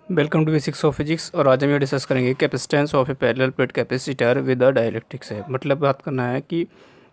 Welcome to basics of physics. और आज हम ये डिस्कस करेंगे capacitance of a parallel plate capacitor with a dielectric से। मतलब बात करना है कि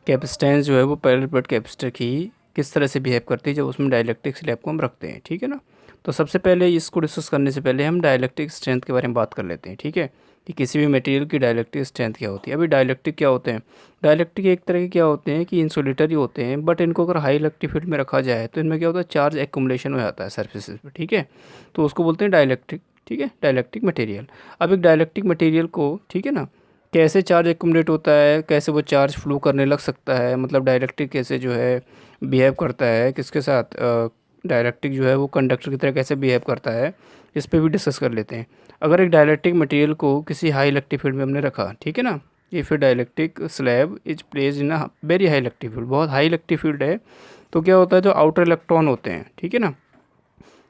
कैपेसिटेंस जो है वो पैरेलल प्लेट कैपेसिटर की किस तरह से बिहेव करती है जब उसमें डाइलेक्ट्रिक स्लैब को हम रखते हैं। ठीक है ना। तो सबसे पहले इसको डिस्कस करने से पहले हम डाइलेक्ट्रिक स्ट्रेंथ के बारे में बात कर लेते हैं। ठीक है, कि किसी भी मटेरियल की डाइलेक्ट्रिक स्ट्रेंथ क्या होती है। अभी डाइलेक्ट्रिक क्या होते हैं? डाइलेक्ट्रिक एक तरह के क्या होते हैं कि इंसुलेटर ही होते हैं, बट इनको अगर हाई इलेक्ट्रिक फील्ड में रखा जाए तो इनमें क्या होता है, चार्ज एक्युमुलेशन हो जाता है सरफेसेस पे। ठीक है, तो उसको बोलते हैं डाइलेक्ट्रिक। ठीक है, डाइलेक्ट्रिक मटेरियल। अब एक डाइलेक्ट्रिक मटेरियल को, ठीक है ना, कैसे चार्ज एक्युमुलेट होता है, कैसे वो चार्ज फ्लो करने लग सकता है, मतलब डाइलेक्ट्रिक कैसे जो है बिहेव करता है किसके साथ, डाइलेक्ट्रिक जो है वो कंडक्टर की तरह कैसे बिहेव करता है, इस पे भी डिस्कस कर लेते हैं। अगर एक डाइलेक्ट्रिक मटेरियल को किसी हाई इलेक्ट्रिक फील्ड में हमने रखा, ठीक है ना, if A dielectric slab is place in a very high electric field, बहुत हाई इलेक्ट्रिक फील्ड है, तो क्या होता है, जो आउटर इलेक्ट्रॉन होते हैं, ठीक है ना,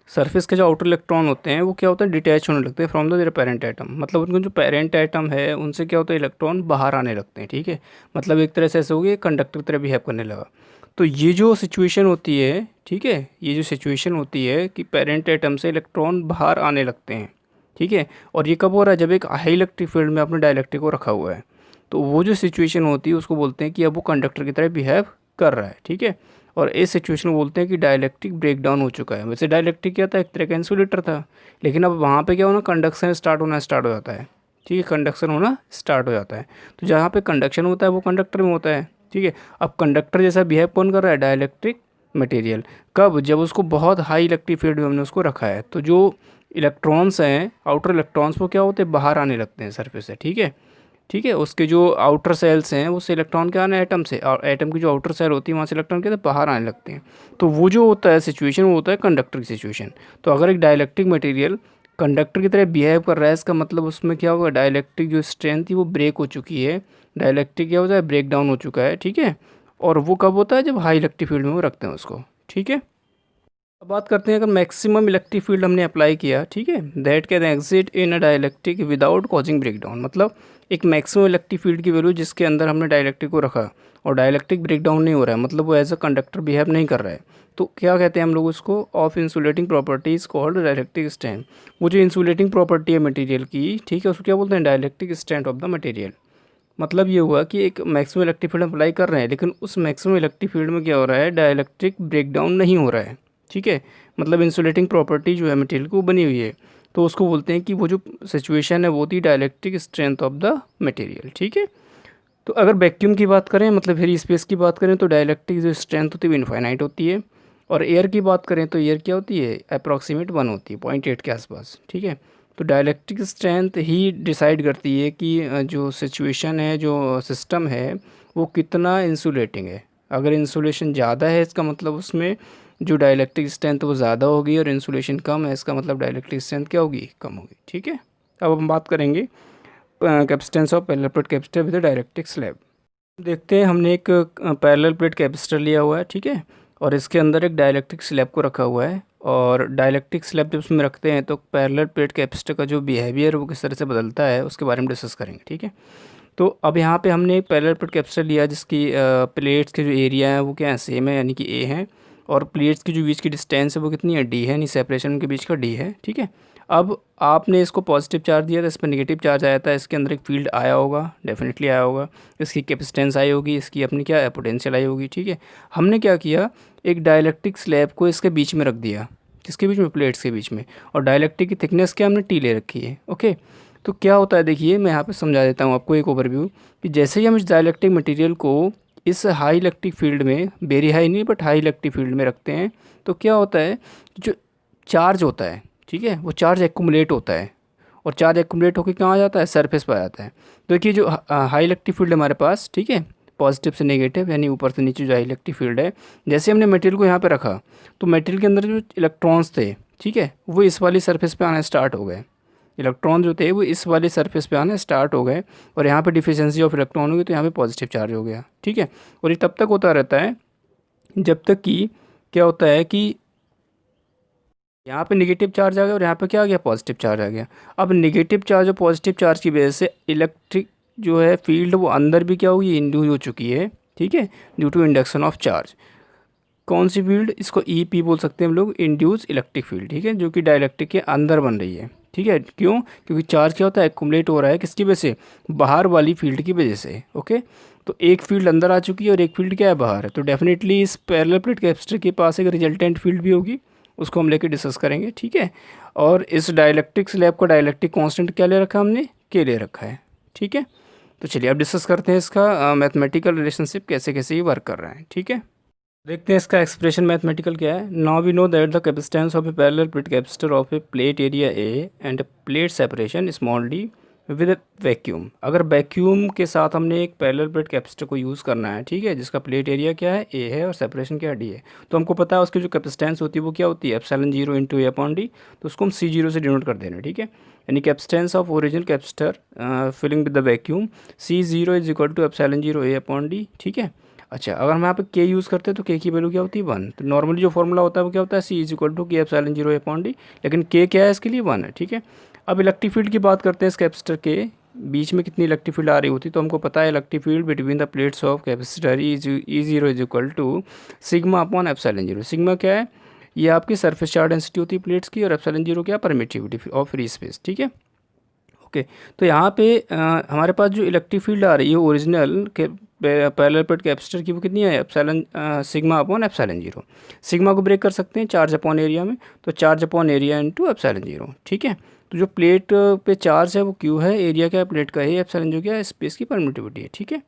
सरफेस के जो आउटर इलेक्ट्रॉन होते हैं वो क्या होता है, डिटैच होने लगते हैं from the there parent atom. मतलब उनके जो पेरेंट एटम है उनसे क्या होता है, इलेक्ट्रॉन बाहर आने लगते हैं। ठीक है, मतलब एक तरह से ऐसे हो गया, कंडक्टर की तरह बिहेव करने लगा। तो ये जो सिचुएशन होती है, ठीक है, ये जो सिचुएशन होती है कि पेरेंट एटम से इलेक्ट्रॉन बाहर आने लगते हैं। ठीक है, और ये कब हो रहा है, जब एक हाई इलेक्ट्रिक फील्ड में आपने डाइलेक्ट्रिक को रखा हुआ है। तो वो जो सिचुएशन होती है उसको बोलते हैं कि अब वो कंडक्टर की तरह बिहेव कर रहा है। ठीक है, और इस सिचुएशन को बोलते हैं कि डाइलेक्ट्रिक ब्रेक डाउन हो चुका है। वैसे डाइलेक्ट्रिक क्या था, एक तरह का इंसुलेटर था, लेकिन अब वहाँ पे क्या होना, कंडक्शन स्टार्ट होना स्टार्ट हो जाता है। ठीक है, कंडक्शन होना स्टार्ट हो जाता है। तो जहाँ पे कंडक्शन होता है वो कंडक्टर में होता है। ठीक है, अब कंडक्टर जैसा बिहेव कौन कर रहा है, डाइलेक्ट्रिक मटेरियल। कब, जब उसको बहुत हाई इलेक्ट्रिक फील्ड में हमने उसको रखा है, तो जो इलेक्ट्रॉन्स हैं, आउटर इलेक्ट्रॉन्स, वो क्या होते हैं, बाहर आने लगते हैं सरफेस से। ठीक है, ठीक है, उसके जो आउटर सेल्स हैं उससे इलेक्ट्रॉन क्या आना है, एटम से, और एटम की जो आउटर सेल होती है वहाँ से इलेक्ट्रॉन क्या बाहर आने लगते हैं। तो वो जो होता है सिचुएशन, वो होता है कंडक्टर की सिचुएशन। तो अगर एक डाइलेक्ट्रिक मटेरियल कंडक्टर की तरह बिहेव कर रहा है, इसका मतलब उसमें क्या होगा, डाइलेक्ट्रिक जो स्ट्रेंथ थी वो ब्रेक हो चुकी है, डाइलेक्ट्रिक क्या होता है, ब्रेक डाउन हो चुका है। ठीक है, और वो कब होता है, जब हाई इलेक्ट्रिक फील्ड में वो रखते हैं उसको। ठीक है, अब बात करते हैं, अगर मैक्सिमम इलेक्ट्रिक फील्ड हमने अप्लाई किया, ठीक है, that can exit in a dielectric without causing breakdown. मतलब एक मैक्सिमम इलेक्ट्रिक फील्ड की वैल्यू जिसके अंदर हमने डाइलेक्ट्रिक को रखा और डाइलेक्ट्रिक ब्रेकडाउन नहीं हो रहा है, मतलब वो एज अ कंडक्टर बिहेव नहीं कर रहा है, तो क्या कहते हैं हम लोग उसको, of insulating properties called dielectric strength. वो जो इंसुलेटिंग प्रॉपर्टी है मटेरियल की, ठीक है, उसको क्या बोलते हैं, dielectric strength of the material. मतलब ये हुआ कि एक मैक्सिमम इलेक्ट्रिक फील्ड अप्लाई कर रहे हैं, लेकिन उस मैक्सिमम इलेक्ट्रिक फील्ड में क्या हो रहा है, डाइलेक्ट्रिक ब्रेकडाउन नहीं हो रहा है। ठीक है, मतलब इंसुलेटिंग प्रॉपर्टी जो है मटेरियल को बनी हुई है, तो उसको बोलते हैं कि वो जो सिचुएशन है वो थी dielectric strength of the material. ठीक है, तो अगर वैक्यूम की बात करें, मतलब फ्री स्पेस की बात करें, तो डाइलेक्ट्रिक जो स्ट्रेंथ होती है वो इनफाइनाइट होती है। और एयर की बात करें तो एयर क्या होती है, अप्रॉक्सीमेट 1 होती है, 0.8 के आसपास। ठीक है, तो डाइलेक्ट्रिक स्ट्रेंथ ही डिसाइड करती है कि जो सिचुएशन है, जो सिस्टम है, वो कितना इंसुलेटिंग है। अगर इंसुलेशन ज़्यादा है इसका मतलब उसमें जो डाइलेक्ट्रिक स्ट्रेंथ वो ज़्यादा होगी, और इंसुलेशन कम है इसका मतलब डाइलेक्ट्रिक स्ट्रेंथ क्या होगी, कम होगी। ठीक है, अब हम बात करेंगे capacitance of parallel plate capacitor with dielectric slab. देखते हैं, हमने एक पैरेलल प्लेट कैपेसिटर लिया हुआ है, ठीक है, और इसके अंदर एक डाइलेक्ट्रिक स्लैब को रखा हुआ है। और डाइलेक्ट्रिक स्लैब जब उसमें रखते हैं तो पैरेलल प्लेट कैपेसिटर का जो बिहेवियर वो किस तरह से बदलता है उसके बारे में डिस्कस करेंगे। ठीक है, तो अब यहाँ पे हमने एक पैरेलल प्लेट कैपेसिटर लिया जिसकी प्लेट्स के जो एरिया है वो क्या है, सेम है, यानी कि ए है, और प्लेट्स की जो बीच की डिस्टेंस है वो कितनी है, डी है, यानी सेपरेशन के बीच का डी है। ठीक है, अब आपने इसको पॉजिटिव चार्ज दिया तो इस पर नेगेटिव चार्ज आया था, इसके अंदर एक फील्ड आया होगा, डेफिनेटली आया होगा, इसकी कैपेसिटेंस आई होगी, इसकी अपनी क्या है, पोटेंशियल आई होगी। ठीक है, हमने क्या किया, एक डाइलेक्ट्रिक स्लैब को इसके बीच में रख दिया, किसके बीच में, प्लेट्स के बीच में, और डाइलेक्ट्रिक की थिकनेस क्या हमने टी ले रखी है। ओके, तो क्या होता है, देखिए मैं यहाँ पे समझा देता हूँ आपको एक ओवरव्यू, कि जैसे ही हम इस डाइलेक्ट्रिक मटेरियल को इस हाई इलेक्ट्रिक फील्ड में, वेरी हाई नहीं बट हाई इलेक्ट्रिक फील्ड में रखते हैं, तो क्या होता है, जो चार्ज होता है, ठीक है, वो चार्ज एक्यूमुलेट होता है, और चार्ज एक्यूमुलेट होकर कहाँ आ जाता है, सरफेस पर आ जाता है। तो देखिए जो हाई इलेक्ट्रिक फील्ड हमारे पास, ठीक है, पॉजिटिव से नेगेटिव, यानी ऊपर से नीचे जो हाई इलेक्ट्रिक फील्ड है, जैसे हमने मटेरियल को यहाँ पे रखा तो मटेरियल के अंदर जो इलेक्ट्रॉन्स थे, ठीक है, वो इस वाली सरफेस पे आना स्टार्ट हो गए, इलेक्ट्रॉन जो थे वो इस वाले सरफेस पे आना स्टार्ट हो गए, और यहाँ पे डिफिशिएंसी ऑफ इलेक्ट्रॉन होगी तो यहाँ पे पॉजिटिव चार्ज हो गया। ठीक है, और ये तब तक होता रहता है जब तक कि क्या होता है कि यहाँ पे नेगेटिव चार्ज आ गया और यहाँ पे क्या आ गया, पॉजिटिव चार्ज आ गया। अब नेगेटिव चार्ज और पॉजिटिव चार्ज की वजह से इलेक्ट्रिक जो है फील्ड वो अंदर भी क्या हुई, इंड्यूस हो चुकी है। ठीक है, due to induction of charge. कौन सी फील्ड, इसको ई पी बोल सकते हैं हम लोग, इंड्यूस इलेक्ट्रिक फील्ड। ठीक है, जो कि डाइलेक्ट्रिक के अंदर बन रही है। ठीक है, क्यों? क्योंकि चार्ज क्या होता है, एक्युमुलेट हो रहा है किसकी वजह से, बाहर वाली फील्ड की वजह से। ओके, तो एक फील्ड अंदर आ चुकी है और एक फील्ड क्या है, बाहर है। तो डेफिनेटली इस पैरेलल प्लेट कैपेसिटर के पास एक रिजल्टेंट फील्ड भी होगी, उसको हम लेके डिस्कस करेंगे। ठीक है, और इस डाइलेक्ट्रिक स्लैब का डाइलेक्ट्रिक कांस्टेंट क्या ले रखा है हमने, के ले रखा है। ठीक है, तो चलिए अब डिस्कस करते हैं इसका मैथमेटिकल रिलेशनशिप कैसे कैसे ये वर्क कर रहा है। ठीक है, देखते हैं इसका एक्सप्रेशन मैथमेटिकल क्या है। Now we know that the capacitance of a parallel plate capacitor of a plate area A and plate separation small D with vacuum. अगर वैक्यूम के साथ हमने एक पैरेलल प्लेट कैपेसिटर को यूज़ करना है, ठीक है, जिसका प्लेट एरिया क्या है, ए है, और सेपरेशन क्या है, डी है, तो हमको पता है उसकी जो कैपेसिटेंस होती है वो क्या होती है, epsilon zero into A upon D. तो उसको हम सी जीरो से डिनोट कर देना। ठीक है, यानी capacitance of original capacitor filling with the vacuum C zero is equal to epsilon zero A upon D. ठीक है, अच्छा, अगर हम यहाँ पे के यूज़ करते हैं तो के की वैल्यू क्या होती है, 1। तो नॉर्मली जो फॉर्मूला होता है वो क्या होता है, सी इज इक्वल टू के epsilon zero A upon D, लेकिन के क्या है इसके लिए, 1 है। ठीक है, अब इलेक्ट्रिक फील्ड की बात करते हैं। इस कैपेसिटर के बीच में कितनी इलेक्ट्रिक फील्ड आ रही होती है, तो हमको पता है electric field between the plates of capacitor E zero is equal to sigma upon epsilon zero. Sigma क्या है, ये आपकी सरफेस चार्ज डेंसिटी होती है प्लेट्स की, और एप्सिलॉन जीरो क्या, परमिटिविटी ऑफ फ्री स्पेस। ठीक है, ओके, तो यहाँ पे हमारे पास जो इलेक्ट्रिक फील्ड आ रही है ओरिजिनल के पैरेलल प्लेट कैपेसिटर की, वो कितनी है, epsilon sigma upon epsilon zero. Sigma को ब्रेक कर सकते हैं चार्ज अपॉन एरिया में, तो charge upon area into epsilon zero. ठीक है, तो जो प्लेट पे चार्ज है वो क्यू है, एरिया क्या है प्लेट का है, एप्सिलॉन जो क्या है स्पेस की परमिटिविटी है। ठीक है,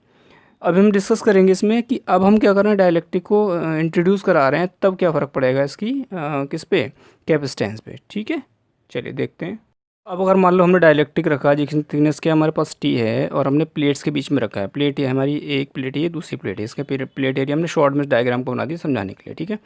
अब हम डिस्कस करेंगे इसमें कि अब हम क्या कर रहे हैं, डाइलेक्ट्रिक को इंट्रोड्यूस करा रहे हैं, तब क्या फ़र्क पड़ेगा इसकी किस पे, कैपेसिटेंस पे। ठीक है, चलिए देखते हैं। अब अगर मान लो हमने डाइलेक्ट्रिक रखा जिसकी थिकनेस क्या हमारे पास टी है, और हमने प्लेट्स के बीच में रखा है। प्लेट ये हमारी एक प्लेट है, ये दूसरी प्लेट है, इसका प्लेट एरिया हमने शॉर्ट में डायग्राम को बना दिया समझाने के लिए। ठीक है,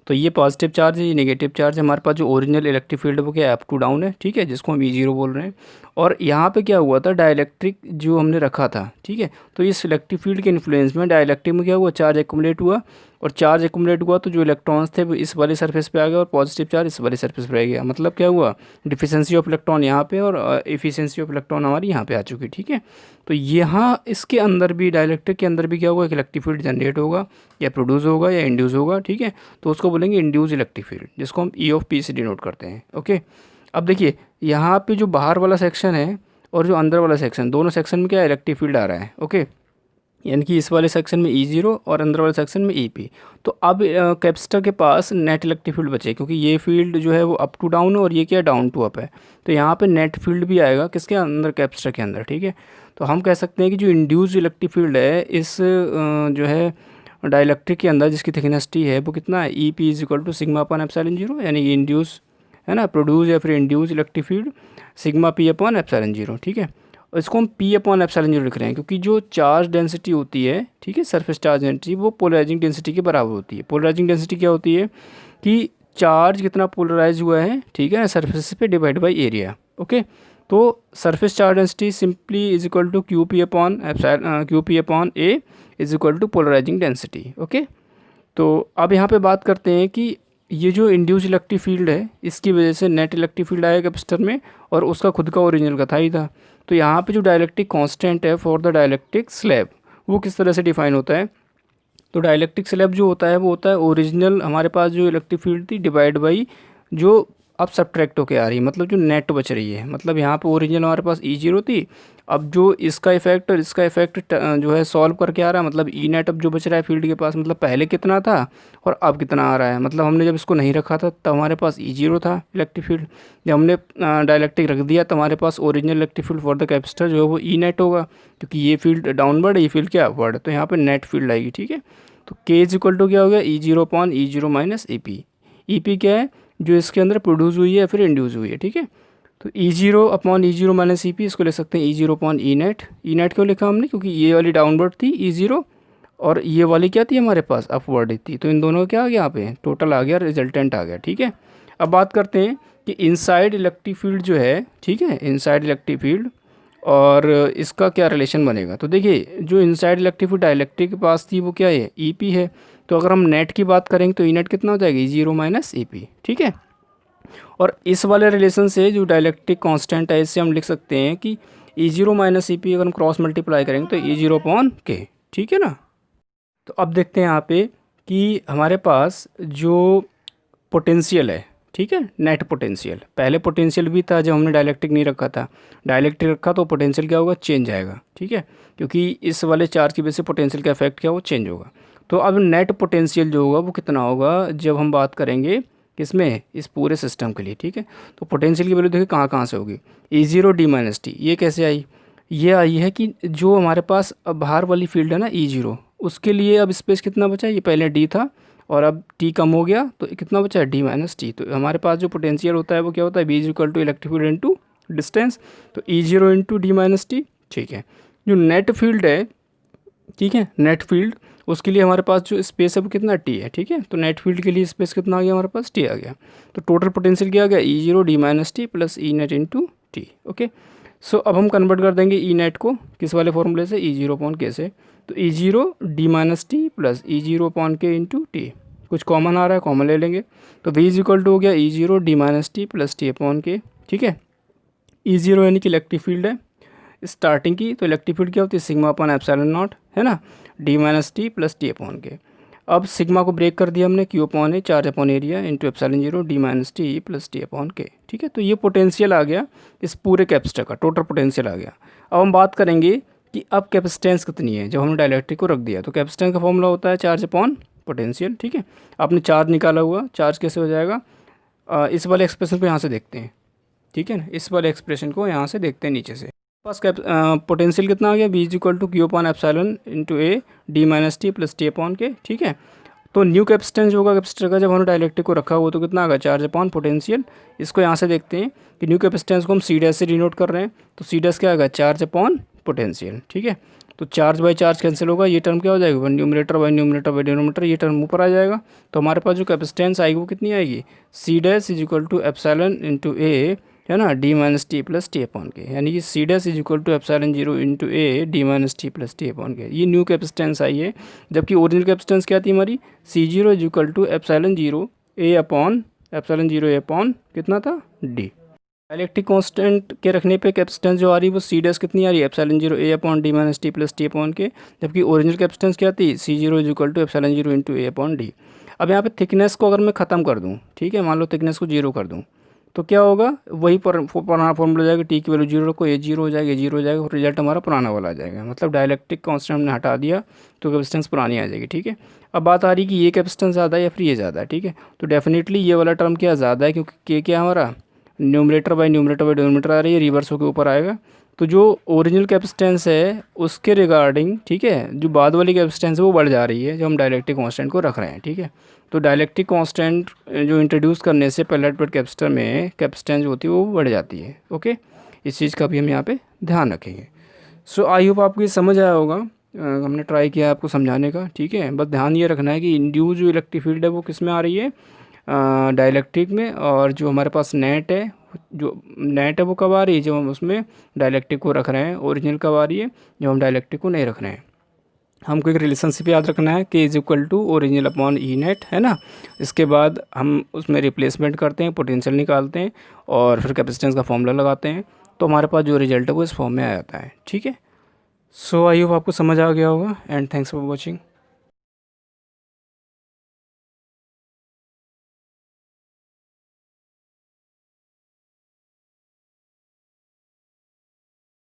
तो ये पॉजिटिव चार्ज है, ये नेगेटिव चार्ज है। हमारे पास जो ओरिजिनल इलेक्ट्रिक फील्ड है वो क्या है, अप टू डाउन है। ठीक है, जिसको हम ई जीरो बोल रहे हैं। और यहाँ पे क्या हुआ था, डाइलेक्ट्रिक जो हमने रखा था, ठीक है, तो इस इलेक्ट्रिक फील्ड के इन्फ्लुएंस में डाइलेक्ट्रिक में क्या हुआ, चार्ज एक्युमुलेट हुआ, और चार्ज एक्युमुलेट हुआ तो जो इलेक्ट्रॉन्स थे वो इस वाले सरफेस पे आ गए, और पॉजिटिव चार्ज इस वाले सरफेस पे आ गया। मतलब क्या हुआ, डिफिशेंसी ऑफ इलेक्ट्रॉन यहाँ पे और एफिशिएंसी ऑफ इलेक्ट्रॉन हमारी यहाँ पे आ चुकी। ठीक है, तो यहाँ इसके अंदर भी, डाइलेक्ट्रिक के अंदर भी क्या होगा, एक इलेक्ट्रिक फील्ड जनरेट होगा, या प्रोड्यूस होगा, या इंड्यूस होगा। ठीक है, तो उसको बोलेंगे इंड्यूस इलेक्ट्रिक फील्ड, जिसको हम ई ऑफ पी से डिनोट करते हैं। ओके, अब देखिए यहाँ पे जो बाहर वाला सेक्शन है और जो अंदर वाला सेक्शन, दोनों सेक्शन में क्या इलेक्ट्रिक फील्ड आ रहा है। ओके, यानी कि इस वाले सेक्शन में ई जीरो और अंदर वाले सेक्शन में ई पी। तो अब कैपेसिटर के पास नेट इलेक्ट्रिक फील्ड बचे, क्योंकि ये फील्ड जो है वो अप टू डाउन है और ये क्या डाउन टू अप है। तो यहाँ पे नेट फील्ड भी आएगा किसके अंदर, कैपेसिटर के अंदर। ठीक है, तो हम कह सकते हैं कि जो इंड्यूस इलेक्ट्रिक फील्ड है इस जो है डाइलेक्ट्रिक के अंदर, जिसकी थिकनेस टी है, वो कितना है, E P is equal to sigma upon epsilon zero, यानी कि इंड्यूस है ना, प्रोड्यूस या फिर induce electric field sigma P upon epsilon zero. ठीक है, और इसको हम पी अपॉन एप्सिलॉन जीरो लिख रहे हैं, क्योंकि जो चार्ज डेंसिटी होती है, ठीक है, सरफेस चार्ज डेंसिटी, वो पोलराइजिंग डेंसिटी के बराबर होती है। पोलराइजिंग डेंसिटी क्या होती है कि चार्ज कितना पोलराइज हुआ है, ठीक है ना, सरफेस पे डिवाइड बाई एरिया। ओके, तो surface charge density simply is equal to Q P upon A is equal to polarising density. Okay, तो अब यहाँ पे बात करते हैं कि ये जो इंड्यूस इलेक्ट्रिक फील्ड है, इसकी वजह से नेट इलेक्ट्रिक फील्ड आया कैपेसिटर में, और उसका खुद का ओरिजिनल का था ही था। तो यहाँ पे जो डाइलेक्ट्रिक कांस्टेंट है फॉर द डाइलेक्ट्रिक स्लैब, वो किस तरह से डिफाइन होता है। तो डाइलेक्ट्रिक स्लैब जो होता है वो होता है ओरिजिनल हमारे पास जो इलेक्ट्रिक फील्ड थी डिवाइड बाई जो अब सब्ट्रैक्ट होके आ रही है, मतलब जो नेट बच रही है। मतलब यहाँ पे ओरिजिनल हमारे पास ई जीरो थी, अब जो इसका इफेक्ट और इसका इफेक्ट जो है सॉल्व करके आ रहा है, मतलब ई नेट अब जो बच रहा है फील्ड के पास, मतलब पहले कितना था और अब कितना आ रहा है। मतलब हमने जब इसको नहीं रखा था तब हमारे पास ई जीरो था इलेक्ट्रिक फील्ड, जब हमने डाइलेक्ट्रिक रख दिया तो हमारे पास original electric field for the capacitor जो है वो ई नेट होगा, क्योंकि ये फील्ड डाउनवर्ड है, ये फील्ड क्या अपवर्ड, तो यहाँ पर नेट फील्ड आएगी। ठीक है, तो के इज इक्वल टू क्या हो गया, E zero upon E zero minus E P. E P क्या है, जो इसके अंदर प्रोड्यूस हुई है या फिर इंड्यूस हुई है। ठीक है, तो ई zero upon E zero minus E P, इसको ले सकते हैं ई zero upon E net. E net क्यों लिखा हमने, क्योंकि ये वाली डाउनवर्ड थी ई जीरो, और ये वाली क्या थी हमारे पास अपवर्ड थी, तो इन दोनों का क्या आ गया, यहाँ पे टोटल आ गया, रिजल्टेंट आ गया। ठीक है, अब बात करते हैं कि इनसाइड इलेक्ट्रिक फील्ड जो है, ठीक है, इनसाइड इलेक्ट्रिक फील्ड और इसका क्या रिलेशन बनेगा। तो देखिए जो इनसाइड इलेक्ट्रिक फील्ड डाइलेक्ट्रिक के पास थी वो क्या है, ई पी है। तो अगर हम नेट की बात करेंगे तो ई नेट कितना हो जाएगा, ई जीरो माइनस ई पी। ठीक है, और इस वाले रिलेशन से जो डाइलेक्ट्रिक कांस्टेंट है इससे हम लिख सकते हैं कि ई जीरो माइनस ई पी अगर हम क्रॉस मल्टीप्लाई करेंगे तो ई जीरो अपॉन के। ठीक है ना, तो अब देखते हैं यहाँ पे कि हमारे पास जो पोटेंशियल है, ठीक है, नेट पोटेंशियल। पहले पोटेंशियल भी था जब हमने डाइलेक्ट्रिक नहीं रखा था, डाइलेक्ट्रिक रखा तो पोटेंशियल क्या होगा, चेंज आएगा। ठीक है, क्योंकि इस वाले चार्ज की वजह से पोटेंशियल का इफेक्ट क्या वो चेंज होगा। तो अब नेट पोटेंशियल जो होगा वो कितना होगा जब हम बात करेंगे किसमें, इस पूरे सिस्टम के लिए। ठीक है, तो पोटेंशियल की वैल्यू देखिए कहाँ कहाँ से होगी, E0 d माइनस टी। ये कैसे आई, ये आई है कि जो हमारे पास अब बाहर वाली फील्ड है ना E0, उसके लिए अब स्पेस कितना बचा है, ये पहले d था और अब t कम हो गया तो कितना बचा है, d माइनस टी। तो हमारे पास जो पोटेंशियल होता है वो क्या होता है, B is equal to electric field into distance, तो E0 into D minus T. ठीक है, जो नेट फील्ड है, ठीक है, नेट फील्ड उसके लिए हमारे पास जो स्पेस है वो कितना टी है। ठीक है, तो नेट फील्ड के लिए स्पेस कितना आ गया हमारे पास, टी आ गया। तो टोटल पोटेंशियल क्या आ गया, E0 d minus T plus E net into T. Okay, so अब हम कन्वर्ट कर देंगे ई नेट को किस वाले फॉर्मूले से, E0 अपॉन के से। तो E0 d minus T plus E0 upon के इंटू टी, कुछ कॉमन आ रहा है, कॉमन ले लेंगे। तो V इज इक्वल टू हो गया E0 d minus T plus T upon K. ठीक है, E0 यानी कि इलेक्ट्रिक फील्ड है स्टार्टिंग की, तो इलेक्ट्रिक फील्ड क्या होती है, सिग्मा अपॉन एप्सिलॉन नॉट, है ना, d minus T plus T upon K. अब सिग्मा को ब्रेक कर दिया हमने, Q upon A, charge upon area into epsilon 0 d minus T plus T upon K. ठीक है, तो ये पोटेंशियल आ गया इस पूरे कैपेसिटर का, टोटल पोटेंशियल आ गया। अब हम बात करेंगे कि अब कैपेसिटेंस कितनी है। जब हमने डाइलेक्ट्रिक को रख दिया तो कैपेसिटेंस का फॉर्मूला होता है चार्ज अपॉन पोटेंशियल। ठीक है, आपने चार्ज निकाला हुआ, चार्ज कैसे हो जाएगा, इस वाले एक्सप्रेशन को यहाँ से देखते हैं। ठीक है ना, इस वाले एक्सप्रेशन को यहाँ से देखते हैं नीचे से। पास पोटेंशियल कितना आ गया, B is equal to Q upon epsilon into A D minus T plus T upon K. ठीक है, तो न्यू कैपेसिटेंस होगा कैपेसिटर का जब हमने डाइलेक्ट्रिक को रखा हुआ तो कितना आ गया, चार्ज अपॉन पोटेंशियल। इसको यहाँ से देखते हैं कि न्यू कैपेसिटेंस को हम C डैश से डिनोट कर रहे हैं, तो C डैश क्या आएगा, चार्ज अपॉन पोटेंशियल। ठीक है, तो चार्ज बाई चार्ज कैंसिल होगा, ये टर्म क्या हो जाएगा, numerator by numerator by denominator, ये टर्म ऊपर आ जाएगा। तो हमारे पास जो कैपेसिटेंस आएगी वो कितनी आएगी, C dash is equal to epsilon into A, है ना, d minus T plus T upon K, यानी कि C dash is equal to epsilon 0 into A D minus T plus T upon K. ये new capacitance आई है, जबकि original capacitance क्या थी हमारी, C0 is equal to epsilon 0 A upon epsilon 0 A upon कितना था, d। इलेक्ट्रिक कांस्टेंट के रखने पे कैपेसिटेंस जो आ रही है वो C डैश कितनी आ रही है, epsilon 0 A upon D minus T plus T upon K, जबकि ओरिजिनल कैपेसिटेंस क्या थी, C0 is equal to epsilon 0 into A upon D. अब यहाँ पे थिकनेस को अगर मैं ख़त्म कर दूँ, ठीक है, मान लो थिकनेस को 0 कर दूँ, तो क्या होगा, वही पुराना फॉर्मूला जाएगा, टी की वैल्यू 0 रखो, ए 0 हो जाएगा, 0 हो जाएगा, रिजल्ट हमारा पुराना वाला आ जाएगा। मतलब डाइलेक्ट्रिक कांस्टेंट हमने हटा दिया तो कैपेसिटेंस पुरानी आ जाएगी। ठीक है, अब बात आ रही है कि ये कैपेसिटेंस ज़्यादा है या फिर ये ज़्यादा है। ठीक है, तो डेफिनेटली ये वाला टर्म क्या ज़्यादा है, क्योंकि के क्या हमारा न्यूमरेटर बाई डिनोमिनेटर आ रही है, रिवर्स होकर ऊपर आएगा। तो जो ओरिजिनल कैपेसिटेंस है उसके रिगार्डिंग, ठीक है, जो बाद वाली कैपेसिटेंस है वो बढ़ जा रही है, जो हम डाइलेक्ट्रिक कांस्टेंट को रख रहे हैं। ठीक है, तो डाइलेक्ट्रिक कांस्टेंट जो इंट्रोड्यूस करने से पैरेलल प्लेट कैपेसिटर में कैपेसिटेंस होती है वो बढ़ जाती है। ओके, इस चीज़ का भी हम यहाँ पे ध्यान रखेंगे। सो आई होप आपको ये समझ आया होगा, हमने ट्राई किया आपको समझाने का। ठीक है, बस ध्यान ये रखना है कि इंड्यूस जो इलेक्ट्रिक फील्ड है वो किस में आ रही है, डाइलेक्ट्रिक में, और जो हमारे पास नेट है, जो नेट है वो कब आ रही है, जब हम उसमें डाइलेक्ट्रिक को रख रहे हैं। ओरिजिनल कब आ रही है, जब हम डाइलेक्ट्रिक को नहीं रख रहे हैं। हमको एक रिलेशनशिप याद रखना है, K is equal to original upon E net, है ना। इसके बाद हम उसमें रिप्लेसमेंट करते हैं, पोटेंशियल निकालते हैं और फिर कैपेसिटेंस का फॉर्मूला लगाते हैं, तो हमारे पास जो रिजल्ट है वो इस फॉर्म में आ जाता है। ठीक है, सो आई होप आपको समझ आ गया होगा, एंड थैंक्स फॉर वॉचिंग।